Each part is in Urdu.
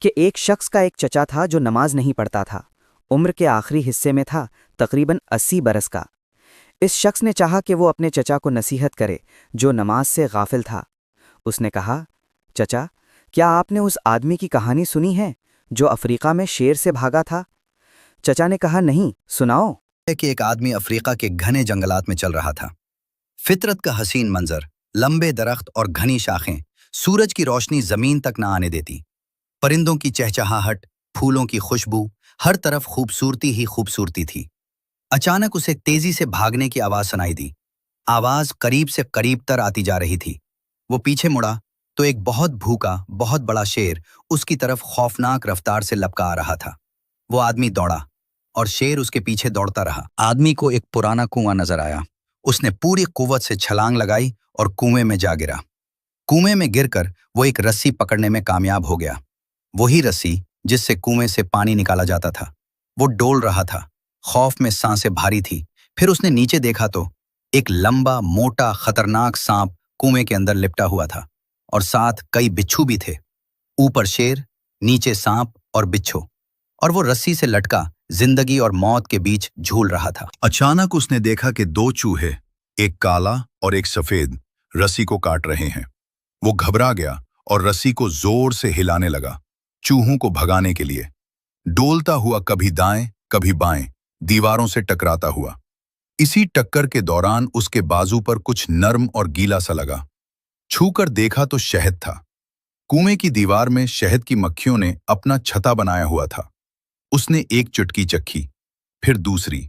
کہ ایک شخص کا ایک چچا تھا جو نماز نہیں پڑھتا تھا، عمر کے آخری حصے میں تھا، تقریباً 80 برس کا۔ اس شخص نے چاہا کہ وہ اپنے چچا کو نصیحت کرے جو نماز سے غافل تھا۔ اس نے کہا، چچا، کیا آپ نے اس آدمی کی کہانی سنی ہے جو افریقہ میں شیر سے بھاگا تھا؟ چچا نے کہا، نہیں، سناؤ۔ کہ ایک آدمی افریقہ کے گھنے جنگلات میں چل رہا تھا۔ فطرت کا حسین منظر، لمبے درخت اور گھنی شاخیں، سورج کی روشنی زمین تک نہ آنے دیتی۔ پرندوں کی چہچہاہٹ، پھولوں کی خوشبو، ہر طرف خوبصورتی ہی خوبصورتی تھی۔ اچانک اسے تیزی سے بھاگنے کی آواز سنائی دی۔ آواز قریب سے قریب تر آتی جا رہی تھی۔ وہ پیچھے مڑا تو ایک بہت بھوکا، بہت بڑا شیر اس کی طرف خوفناک رفتار سے لپکا آ رہا تھا۔ وہ آدمی دوڑا اور شیر اس کے پیچھے دوڑتا رہا۔ آدمی کو ایک پرانا کنواں نظر آیا۔ اس نے پوری قوت سے چھلانگ لگائی اور کنویں میں جا گرا۔ کنویں میں گر کر وہ ایک رسی پکڑنے میں کامیاب ہو گیا، وہی رسی جس سے کنویں سے پانی نکالا جاتا تھا۔ وہ ڈول رہا تھا، خوف میں سانسیں بھاری تھی۔ پھر اس نے نیچے دیکھا تو ایک لمبا، موٹا، خطرناک سانپ کنویں کے اندر لپٹا ہوا تھا اور ساتھ کئی بچھو بھی تھے۔ اوپر شیر، نیچے سانپ اور بچھو، اور وہ رسی سے لٹکا زندگی اور موت کے بیچ جھول رہا تھا۔ اچانک اس نے دیکھا کہ 2 چوہے، ایک کالا اور ایک سفید، رسی کو کاٹ رہے ہیں۔ وہ گھبرا گیا اور رسی کو زور سے ہلانے لگا، چوہوں کو بھگانے کے لیے۔ ڈولتا ہوا کبھی دائیں کبھی بائیں، دیواروں سے ٹکراتا ہوا۔ اسی ٹکر کے دوران اس کے بازو پر کچھ نرم اور گیلا سا لگا۔ چھو کر دیکھا تو شہد تھا۔ کنویں کی دیوار میں شہد کی مکھیوں نے اپنا چھتا بنایا ہوا تھا۔ اس نے ایک چٹکی چکھی، پھر دوسری۔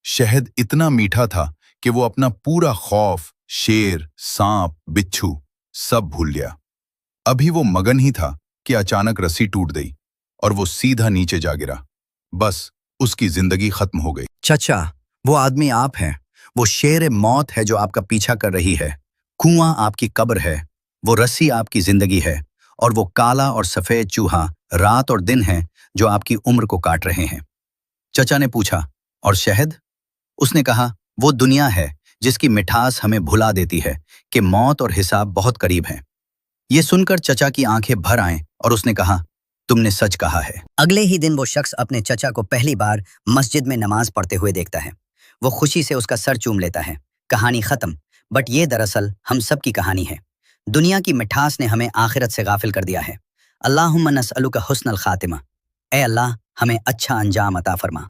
شہد اتنا میٹھا تھا کہ وہ اپنا پورا خوف، شیر، سانپ، بچھو سب بھول گیا۔ ابھی وہ مگن ہی تھا کہ اچانک رسی ٹوٹ گئی اور وہ سیدھا نیچے جا گرا۔ بس اس کی زندگی ختم ہو گئی۔ چچا، وہ آدمی آپ ہیں، وہ شیر موت ہے جو آپ کا پیچھا کر رہی ہے۔ کنواں آپ کی قبر ہے، وہ رسی آپ کی زندگی ہے، اور وہ کالا اور سفید چوہا رات اور دن ہیں جو آپ کی عمر کو کاٹ رہے ہیں۔ چچا نے پوچھا، اور شہد؟ اس نے کہا، وہ دنیا ہے جس کی مٹھاس ہمیں بھلا دیتی ہے کہ موت اور حساب بہت قریب ہیں۔ یہ سن کر چچا کی آنکھیں بھر آئیں اور اس نے کہا، تم نے سچ کہا ہے۔ اگلے ہی دن وہ شخص اپنے چچا کو پہلی بار مسجد میں نماز پڑھتے ہوئے دیکھتا ہے۔ وہ خوشی سے اس کا سر چوم لیتا ہے۔ کہانی ختم، بٹ یہ دراصل ہم سب کی کہانی ہے۔ دنیا کی مٹھاس نے ہمیں آخرت سے غافل کر دیا ہے۔ اللہم نسألک حسن الخاتمہ، اے اللہ ہمیں اچھا انجام عطا فرما۔